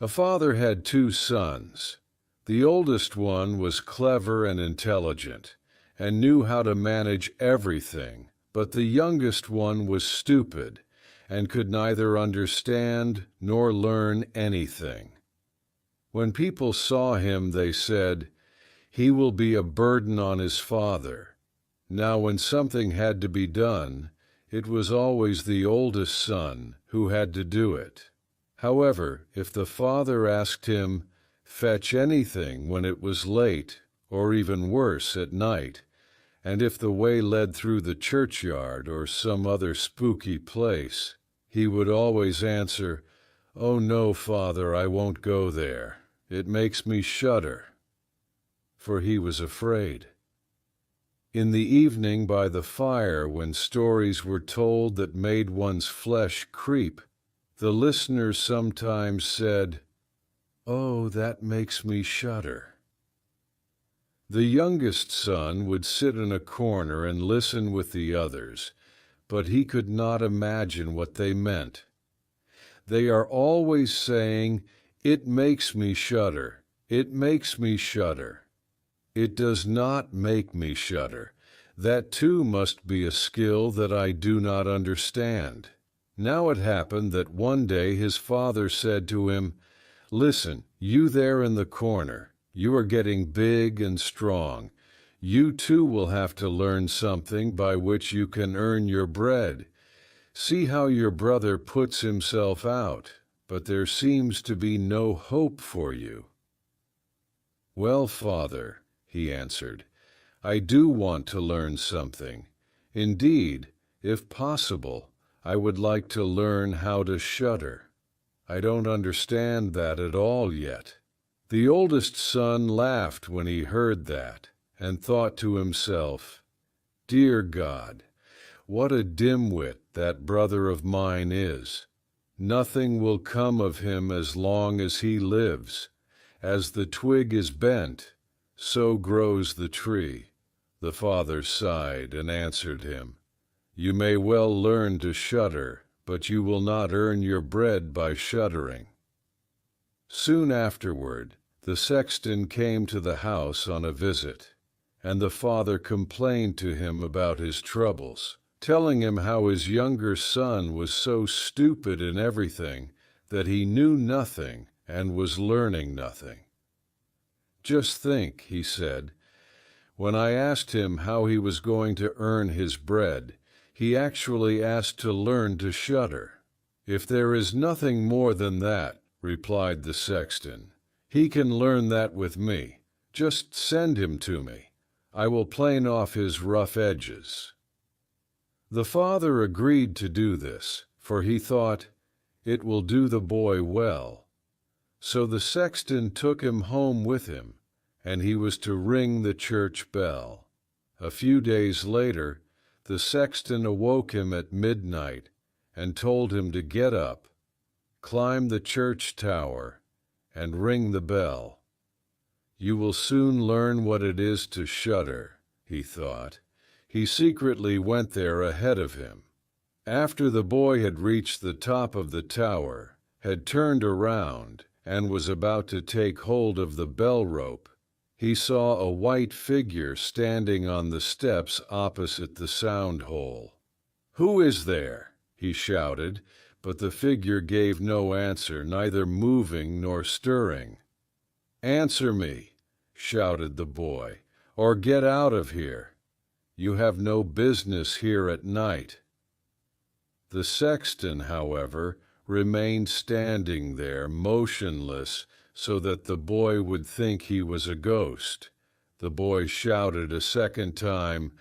A father had two sons. The oldest one was clever and intelligent, and knew how to manage everything, but the youngest one was stupid, and could neither understand nor learn anything. When people saw him, they said, "He will be a burden on his father." Now when something had to be done, it was always the oldest son who had to do it. However, if the father asked him, "Fetch anything," when it was late, or even worse, at night, and if the way led through the churchyard or some other spooky place, he would always answer, "Oh no, Father, I won't go there. It makes me shudder." For he was afraid. In the evening by the fire, when stories were told that made one's flesh creep, the listeners sometimes said, "Oh, that makes me shudder." The youngest son would sit in a corner and listen with the others, but he could not imagine what they meant. They are always saying, "It makes me shudder. It makes me shudder." It does not make me shudder. That too must be a skill that I do not understand. Now it happened that one day his father said to him, "Listen, you there in the corner, you are getting big and strong. You too will have to learn something by which you can earn your bread. See how your brother puts himself out, but there seems to be no hope for you." "Well, Father," he answered, "I do want to learn something. Indeed, if possible, I would like to learn how to shudder. I don't understand that at all yet." The oldest son laughed when he heard that, and thought to himself, "Dear God, what a dimwit that brother of mine is. Nothing will come of him as long as he lives. As the twig is bent, so grows the tree." The father sighed and answered him, "You may well learn to shudder, but you will not earn your bread by shuddering." Soon afterward, the sexton came to the house on a visit, and the father complained to him about his troubles, telling him how his younger son was so stupid in everything that he knew nothing and was learning nothing. "Just think," he said, "when I asked him how he was going to earn his bread, he actually asked to learn to shudder." "If there is nothing more than that," replied the sexton, "he can learn that with me. Just send him to me. I will plane off his rough edges." The father agreed to do this, for he thought, "It will do the boy well." So the sexton took him home with him, and he was to ring the church bell. A few days later, the sexton awoke him at midnight and told him to get up, climb the church tower, and ring the bell. "You will soon learn what it is to shudder," he thought. He secretly went there ahead of him. After the boy had reached the top of the tower, had turned around, and was about to take hold of the bell rope, he saw a white figure standing on the steps opposite the sound hole. "Who is there?" he shouted, but the figure gave no answer, neither moving nor stirring. "Answer me," shouted the boy, "or get out of here. You have no business here at night." The sexton, however, remained standing there, motionless, so that the boy would think he was a ghost. The boy shouted a second time,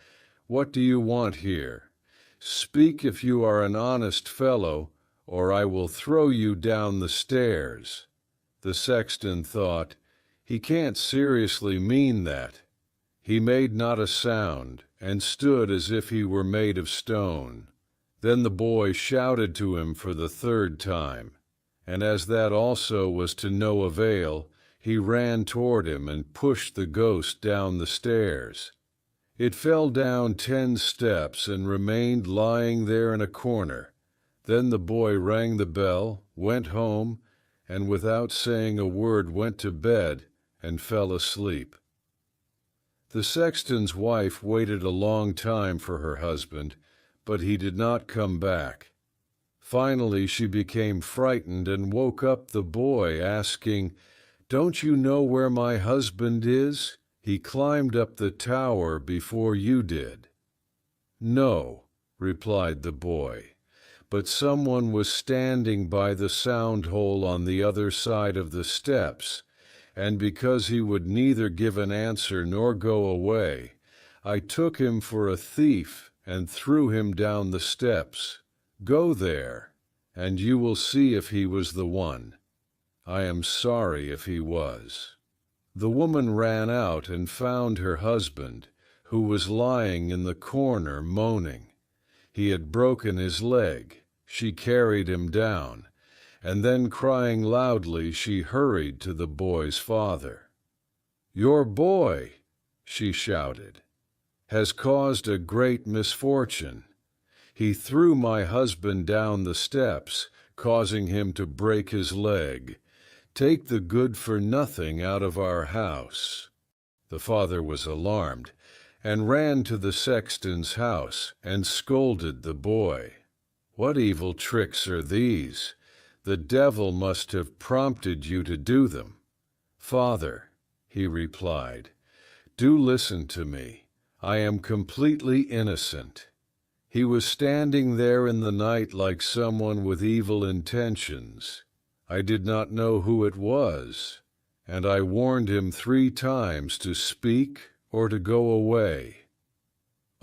"What do you want here? Speak if you are an honest fellow, or I will throw you down the stairs." The sexton thought, "He can't seriously mean that." He made not a sound, and stood as if he were made of stone. Then the boy shouted to him for the third time, and as that also was to no avail, he ran toward him and pushed the ghost down the stairs. It fell down 10 steps and remained lying there in a corner. Then the boy rang the bell, went home, and without saying a word went to bed and fell asleep. The sexton's wife waited a long time for her husband, but he did not come back. Finally, she became frightened and woke up the boy, asking, "Don't you know where my husband is? He climbed up the tower before you did." "No," replied the boy, "but someone was standing by the sound hole on the other side of the steps, and because he would neither give an answer nor go away, I took him for a thief and threw him down the steps. Go there, and you will see if he was the one. I am sorry if he was." The woman ran out and found her husband, who was lying in the corner moaning. He had broken his leg. She carried him down, and then crying loudly, she hurried to the boy's father. "Your boy," she shouted, "has caused a great misfortune. He threw my husband down the steps, causing him to break his leg. Take the good-for-nothing out of our house." The father was alarmed, and ran to the sexton's house and scolded the boy. "What evil tricks are these? The devil must have prompted you to do them." "Father," he replied, "do listen to me. I am completely innocent. He was standing there in the night like someone with evil intentions. I did not know who it was, and I warned him 3 times to speak or to go away."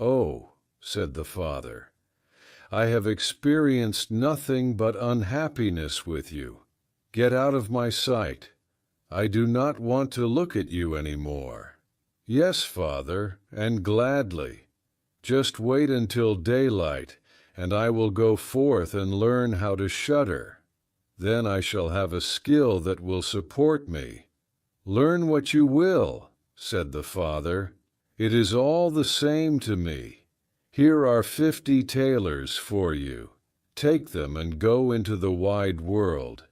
"Oh," said the father, "I have experienced nothing but unhappiness with you. Get out of my sight. I do not want to look at you any more." "Yes, father, and gladly. Just wait until daylight, and I will go forth and learn how to shudder. Then I shall have a skill that will support me." "Learn what you will," said the father. "It is all the same to me. Here are 50 tailors for you. Take them and go into the wide world,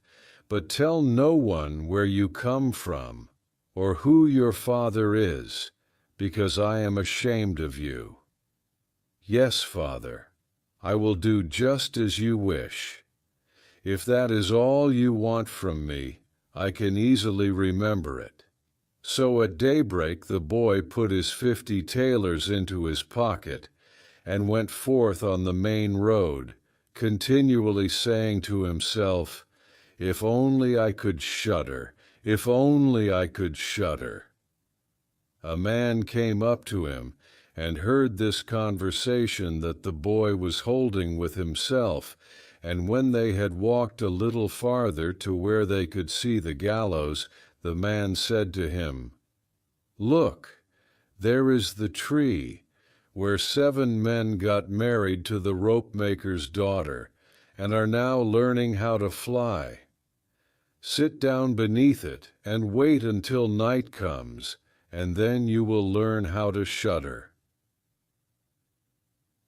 but tell no one where you come from or who your father is, because I am ashamed of you." "Yes, father, I will do just as you wish. If that is all you want from me, I can easily remember it." So at daybreak the boy put his 50 tailors into his pocket and went forth on the main road, continually saying to himself, "If only I could shudder, if only I could shudder." A man came up to him and heard this conversation that the boy was holding with himself, and when they had walked a little farther to where they could see the gallows, the man said to him, "Look, there is the tree where 7 men got married to the rope-maker's daughter and are now learning how to fly. Sit down beneath it and wait until night comes, and then you will learn how to shudder."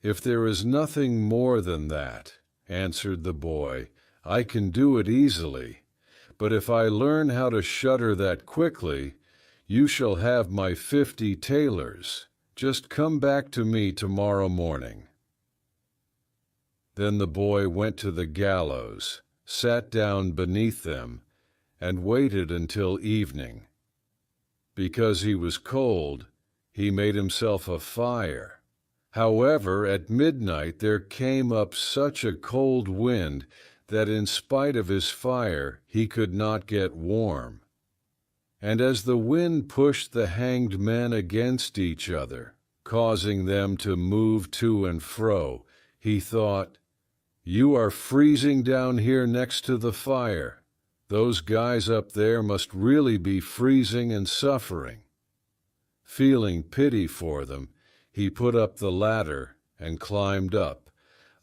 "If there is nothing more than that," answered the boy, "I can do it easily. But if I learn how to shudder that quickly, you shall have my 50 tailors. Just come back to me tomorrow morning." Then the boy went to the gallows, sat down beneath them, and waited until evening. Because he was cold, he made himself a fire. However, at midnight there came up such a cold wind that in spite of his fire he could not get warm. And as the wind pushed the hanged men against each other, causing them to move to and fro, he thought, "You are freezing down here next to the fire. Those guys up there must really be freezing and suffering." Feeling pity for them, he put up the ladder and climbed up,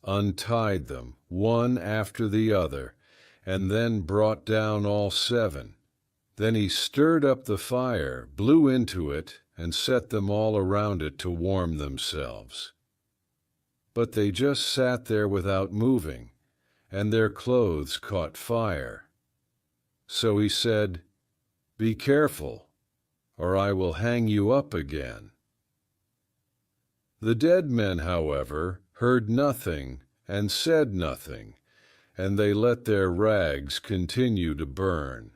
untied them, one after the other, and then brought down all 7. Then he stirred up the fire, blew into it, and set them all around it to warm themselves. But they just sat there without moving, and their clothes caught fire. So he said, "Be careful, or I will hang you up again." The dead men, however, heard nothing and said nothing, and they let their rags continue to burn.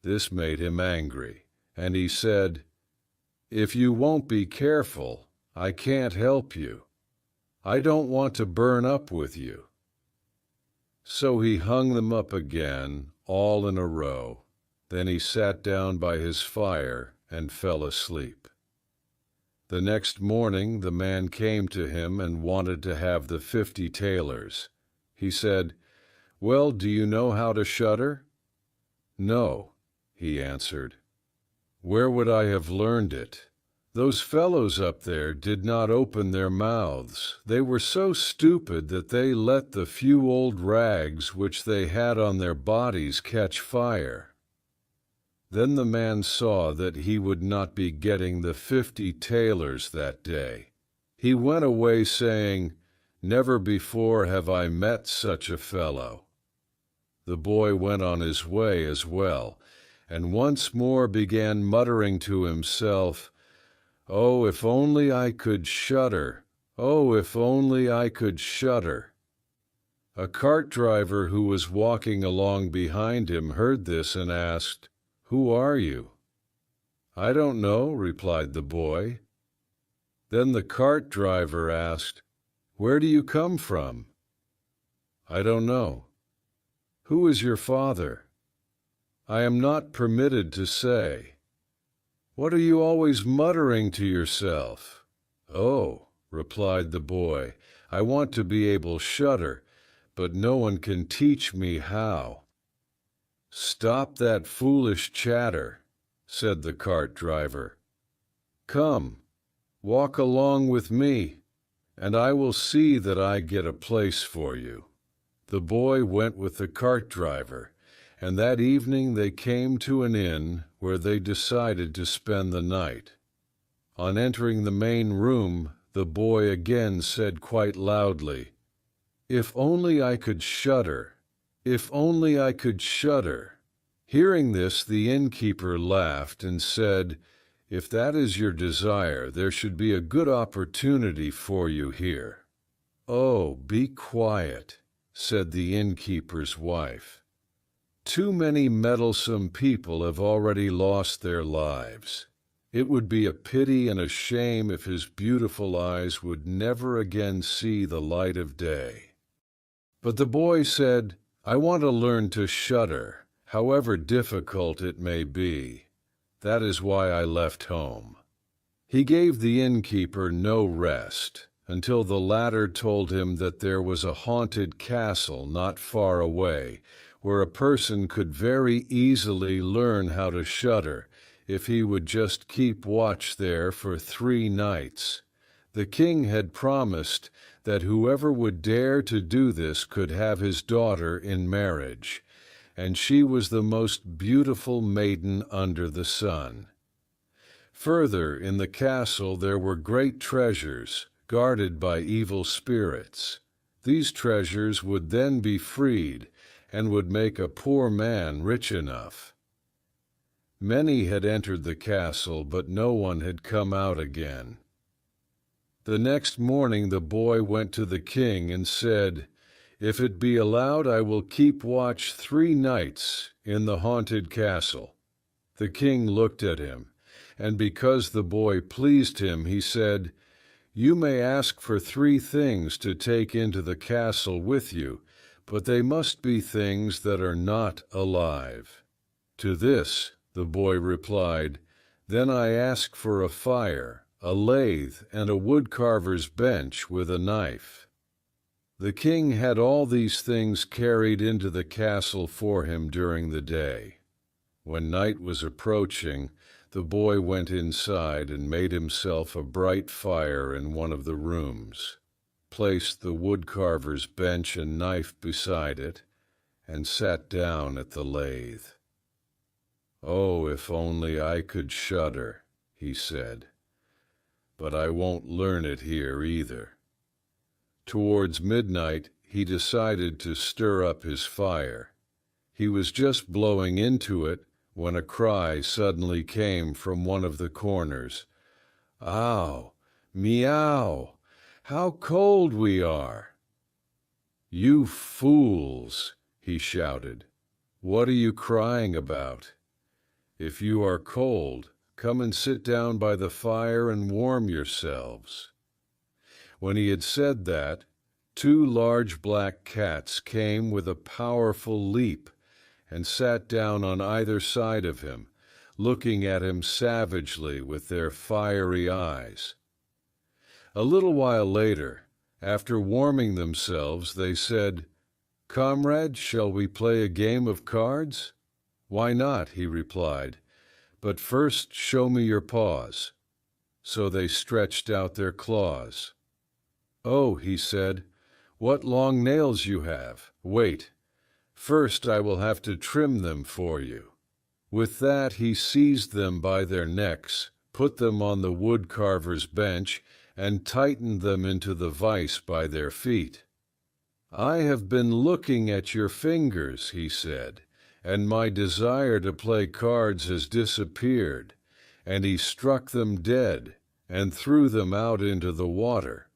This made him angry, and he said, "If you won't be careful, I can't help you. I don't want to burn up with you." So he hung them up again, all in a row. Then he sat down by his fire and fell asleep. The next morning the man came to him and wanted to have the 50 thalers. He said, "Well, do you know how to shudder?" "No," he answered. "Where would I have learned it? Those fellows up there did not open their mouths. They were so stupid that they let the few old rags which they had on their bodies catch fire." Then the man saw that he would not be getting the 50 thalers that day. He went away saying, "Never before have I met such a fellow." The boy went on his way as well, and once more began muttering to himself, "Oh, if only I could shudder! Oh, if only I could shudder!" A cart driver who was walking along behind him heard this and asked, "Who are you?" "I don't know," replied the boy. Then the cart driver asked, "Where do you come from?" "I don't know." "Who is your father?" "I am not permitted to say." "What are you always muttering to yourself?" "Oh," replied the boy, "I want to be able to shudder, but no one can teach me how." "Stop that foolish chatter," said the cart driver. "Come, walk along with me, and I will see that I get a place for you." The boy went with the cart driver, and that evening they came to an inn where they decided to spend the night. On entering the main room, the boy again said quite loudly, "If only I could shudder! If only I could shudder!" Hearing this, the innkeeper laughed and said, "If that is your desire, there should be a good opportunity for you here." "Oh, be quiet," said the innkeeper's wife. "Too many meddlesome people have already lost their lives. It would be a pity and a shame if his beautiful eyes would never again see the light of day." But the boy said, "I want to learn to shudder, however difficult it may be. That is why I left home." He gave the innkeeper no rest until the latter told him that there was a haunted castle not far away, where a person could very easily learn how to shudder if he would just keep watch there for 3 nights. The king had promised that whoever would dare to do this could have his daughter in marriage, and she was the most beautiful maiden under the sun. Further, in the castle there were great treasures, guarded by evil spirits. These treasures would then be freed, and would make a poor man rich enough. Many had entered the castle, but no one had come out again. The next morning the boy went to the king and said, "If it be allowed, I will keep watch 3 nights in the haunted castle." The king looked at him, and because the boy pleased him, he said, "You may ask for 3 things to take into the castle with you, but they must be things that are not alive." To this the boy replied, "Then I ask for a fire, a lathe, and a woodcarver's bench with a knife." The king had all these things carried into the castle for him during the day. When night was approaching, the boy went inside and made himself a bright fire in one of the rooms, placed the woodcarver's bench and knife beside it, and sat down at the lathe. "Oh, if only I could shudder," he said. "But I won't learn it here either." Towards midnight, he decided to stir up his fire. He was just blowing into it when a cry suddenly came from one of the corners. "Ow! Meow! How cold we are!" "You fools!" he shouted. "What are you crying about? If you are cold, come and sit down by the fire and warm yourselves." When he had said that, 2 large black cats came with a powerful leap and sat down on either side of him, looking at him savagely with their fiery eyes. A little while later, after warming themselves, they said, "Comrade, shall we play a game of cards?" "Why not?" he replied. "But first show me your paws." So they stretched out their claws. "Oh," he said, "what long nails you have! Wait. First I will have to trim them for you." With that he seized them by their necks, put them on the woodcarver's bench, and tightened them into the vise by their feet. "I have been looking at your fingers," he said, "and my desire to play cards has disappeared." And he struck them dead and threw them out into the water.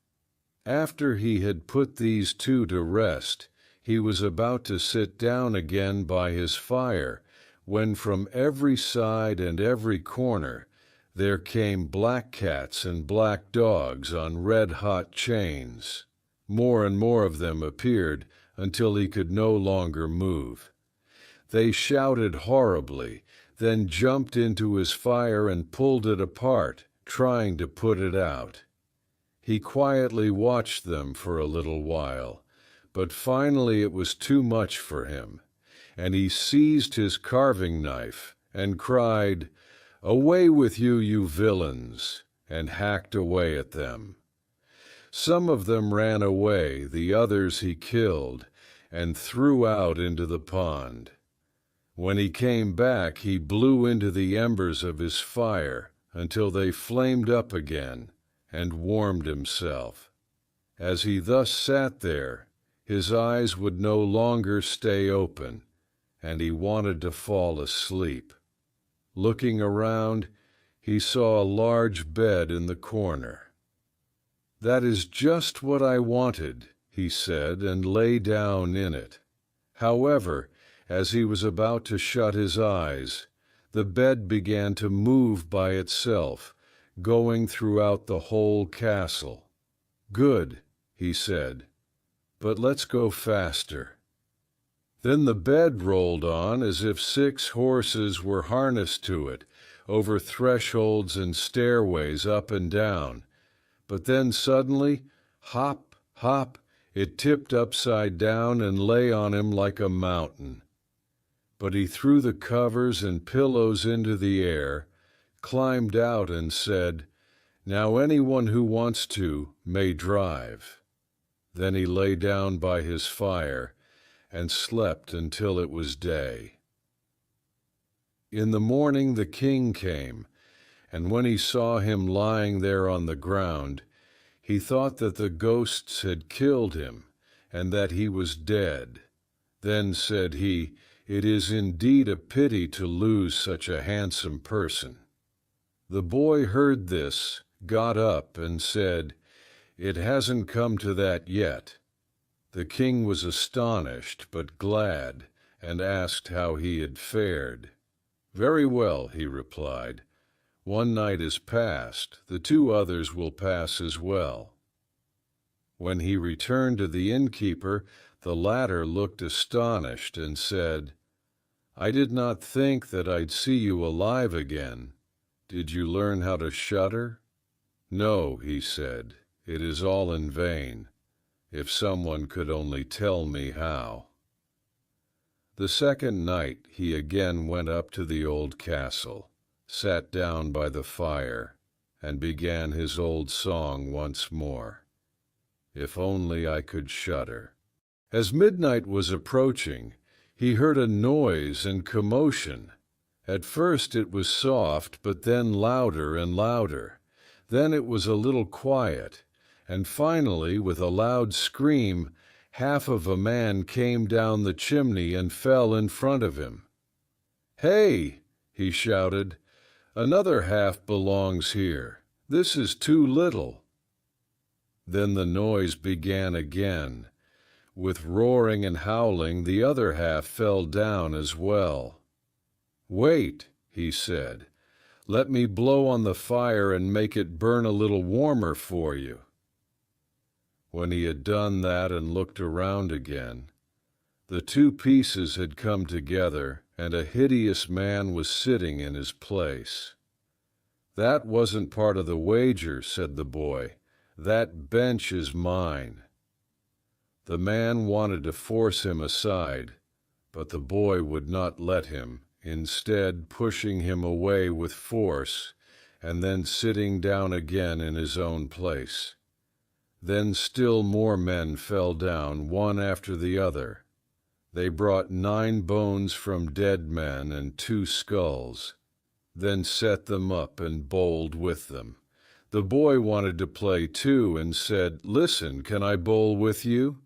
After he had put these 2 to rest, he was about to sit down again by his fire, when from every side and every corner there came black cats and black dogs on red-hot chains. More and more of them appeared until he could no longer move. They shouted horribly, then jumped into his fire and pulled it apart, trying to put it out. He quietly watched them for a little while, but finally it was too much for him, and he seized his carving knife and cried, "Away with you, you villains!" and hacked away at them. Some of them ran away, the others he killed and threw out into the pond. When he came back, he blew into the embers of his fire until they flamed up again, and warmed himself. As he thus sat there, his eyes would no longer stay open, and he wanted to fall asleep. Looking around, he saw a large bed in the corner. "That is just what I wanted," he said, and lay down in it. However, as he was about to shut his eyes, the bed began to move by itself, going throughout the whole castle. "Good," he said, "but let's go faster." Then the bed rolled on as if 6 horses were harnessed to it, over thresholds and stairways up and down. But then suddenly, hop, hop, it tipped upside down and lay on him like a mountain. But he threw the covers and pillows into the air, climbed out and said, "Now anyone who wants to may drive." Then he lay down by his fire and slept until it was day. In the morning the king came, and when he saw him lying there on the ground, he thought that the ghosts had killed him, and that he was dead. Then said he, "It is indeed a pity to lose such a handsome person." The boy heard this, got up, and said, "It hasn't come to that yet." The king was astonished but glad, and asked how he had fared. "Very well," he replied. "One night is past, the 2 others will pass as well." When he returned to the innkeeper, the latter looked astonished and said, "I did not think that I'd see you alive again. Did you learn how to shudder?" "No," he said, "it is all in vain. If someone could only tell me how." The second night he again went up to the old castle, sat down by the fire, and began his old song once more. "If only I could shudder." As midnight was approaching, he heard a noise and commotion. At first it was soft, but then louder and louder. Then it was a little quiet, and finally, with a loud scream, half of a man came down the chimney and fell in front of him. "Hey!" he shouted. "Another half belongs here. This is too little." Then the noise began again. With roaring and howling, the other half fell down as well. "Wait," he said. "Let me blow on the fire and make it burn a little warmer for you." When he had done that and looked around again, the two pieces had come together, and a hideous man was sitting in his place. "That wasn't part of the wager," said the boy. "That bench is mine." The man wanted to force him aside, but the boy would not let him, instead pushing him away with force, and then sitting down again in his own place. Then still more men fell down, one after the other. They brought 9 bones from dead men and 2 skulls, then set them up and bowled with them. The boy wanted to play too and said, "Listen, can I bowl with you?"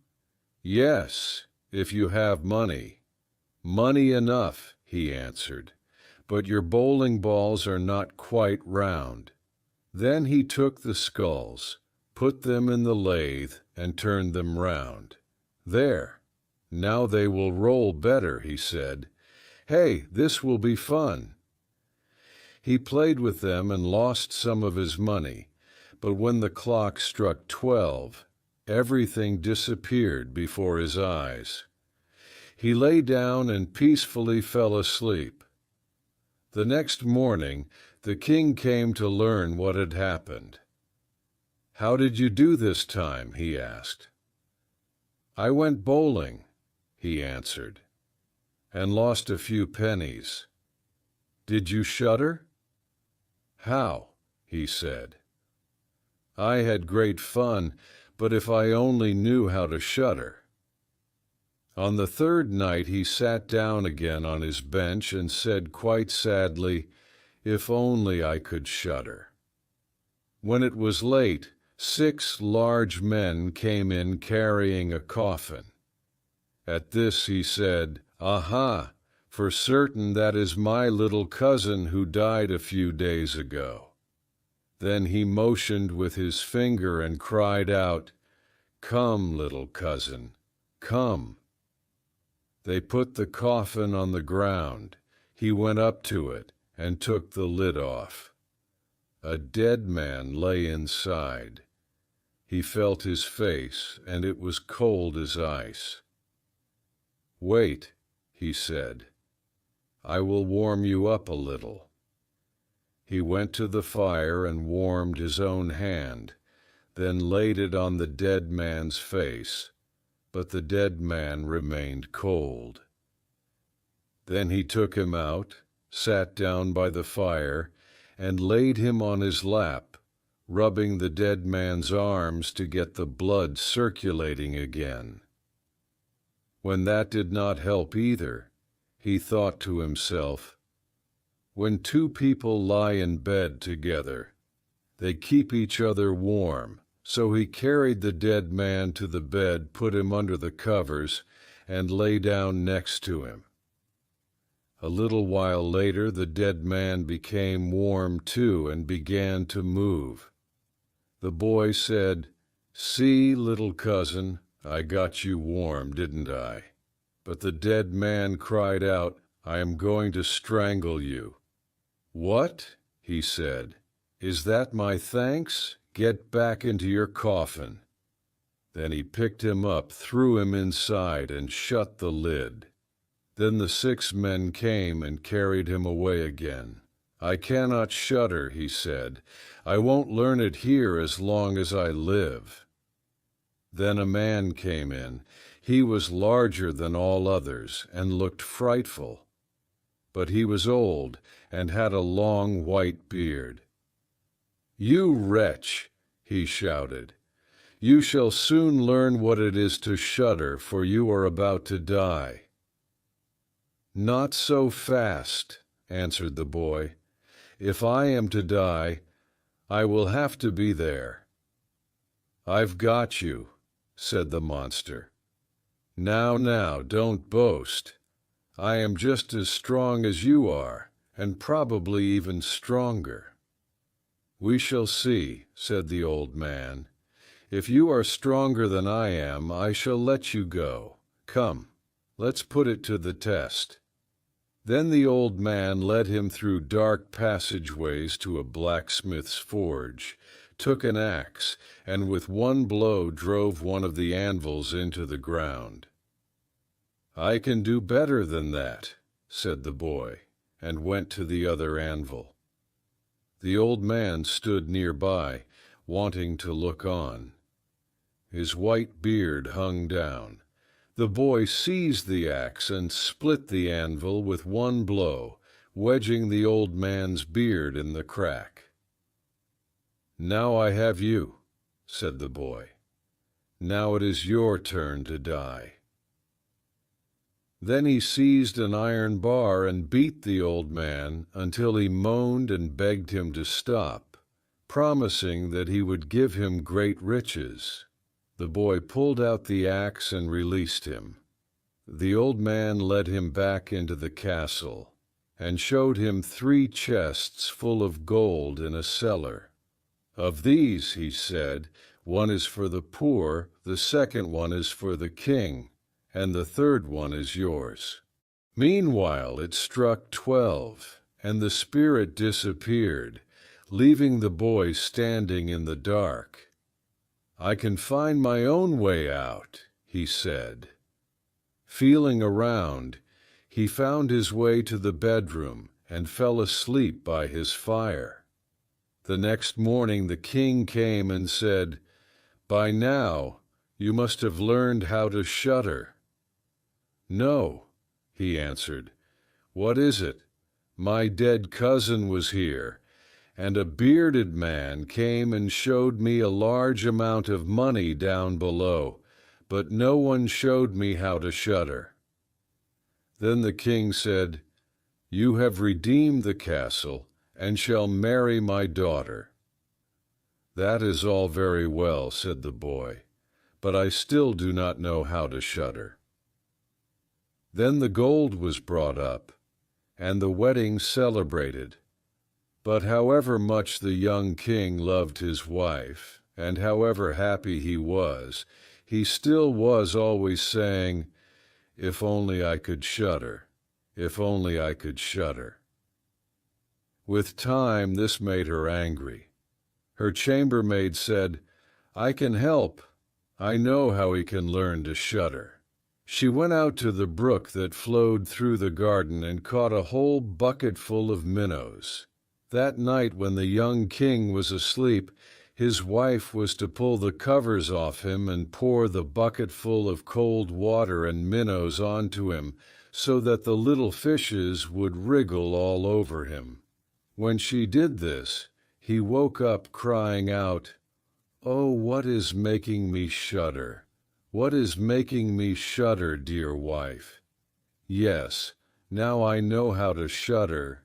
"Yes, if you have money." "Money enough," he answered, "but your bowling balls are not quite round." Then he took the skulls, put them in the lathe, and turned them round. "There. Now they will roll better," he said. "Hey, this will be fun." He played with them and lost some of his money, but when the clock struck 12, everything disappeared before his eyes. He lay down and peacefully fell asleep. The next morning, the king came to learn what had happened. "How did you do this time?" he asked. "I went bowling," he answered, "and lost a few pennies." "Did you shudder?" "How?" he said. "I had great fun, but if I only knew how to shudder." On the 3rd night he sat down again on his bench and said quite sadly, "If only I could shudder." When it was late, 6 large men came in carrying a coffin. At this he said, "Aha! For certain that is my little cousin who died a few days ago." Then he motioned with his finger and cried out, "Come, little cousin, come." They put the coffin on the ground. He went up to it and took the lid off. A dead man lay inside. He felt his face, and it was cold as ice. "Wait," he said. "I will warm you up a little." He went to the fire and warmed his own hand, then laid it on the dead man's face, but the dead man remained cold. Then he took him out, sat down by the fire, and laid him on his lap, rubbing the dead man's arms to get the blood circulating again. When that did not help either, he thought to himself, "When 2 people lie in bed together, they keep each other warm." So he carried the dead man to the bed, put him under the covers, and lay down next to him. A little while later, the dead man became warm too and began to move. The boy said, "See, little cousin, I got you warm, didn't I?" But the dead man cried out, "I am going to strangle you." "What?" he said. "Is that my thanks? Get back into your coffin." Then he picked him up, threw him inside, and shut the lid. Then the 6 men came and carried him away again. "I cannot shudder," he said. "I won't learn it here as long as I live." Then a man came in. He was larger than all others and looked frightful. But he was old and had a long white beard. "You wretch," he shouted, "you shall soon learn what it is to shudder, for you are about to die." "Not so fast," answered the boy. "If I am to die, I will have to be there." "I've got you," said the monster. Now, don't boast. I am just as strong as you are, and probably even stronger." "We shall see," said the old man. "If you are stronger than I am, I shall let you go. Come, let's put it to the test." Then the old man led him through dark passageways to a blacksmith's forge, took an axe, and with one blow drove one of the anvils into the ground. "I can do better than that," said the boy, and went to the other anvil. The old man stood nearby, wanting to look on. His white beard hung down. The boy seized the axe and split the anvil with one blow, wedging the old man's beard in the crack. "Now I have you," said the boy. "Now it is your turn to die." Then he seized an iron bar and beat the old man until he moaned and begged him to stop, promising that he would give him great riches. The boy pulled out the axe and released him. The old man led him back into the castle and showed him 3 chests full of gold in a cellar. "Of these," he said, "one is for the poor, the second one is for the king, and the third one is yours." Meanwhile it struck 12, and the spirit disappeared, leaving the boy standing in the dark. "I can find my own way out," he said. Feeling around, he found his way to the bedroom and fell asleep by his fire. The next morning the king came and said, "By now you must have learned how to shudder." "No," he answered. "What is it? My dead cousin was here, and a bearded man came and showed me a large amount of money down below, but no one showed me how to shudder." Then the king said, "You have redeemed the castle and shall marry my daughter." "That is all very well," said the boy, "but I still do not know how to shudder." Then the gold was brought up, and the wedding celebrated. But however much the young king loved his wife, and however happy he still was always saying, "If only I could shudder, if only I could shudder." With time this made her angry. Her chambermaid said, "I can help. I know how he can learn to shudder." She went out to the brook that flowed through the garden and caught a whole bucketful of minnows. That night when the young king was asleep, his wife was to pull the covers off him and pour the bucketful of cold water and minnows onto him so that the little fishes would wriggle all over him. When she did this, he woke up crying out, "Oh, what is making me shudder? What is making me shudder, dear wife? Yes, now I know how to shudder,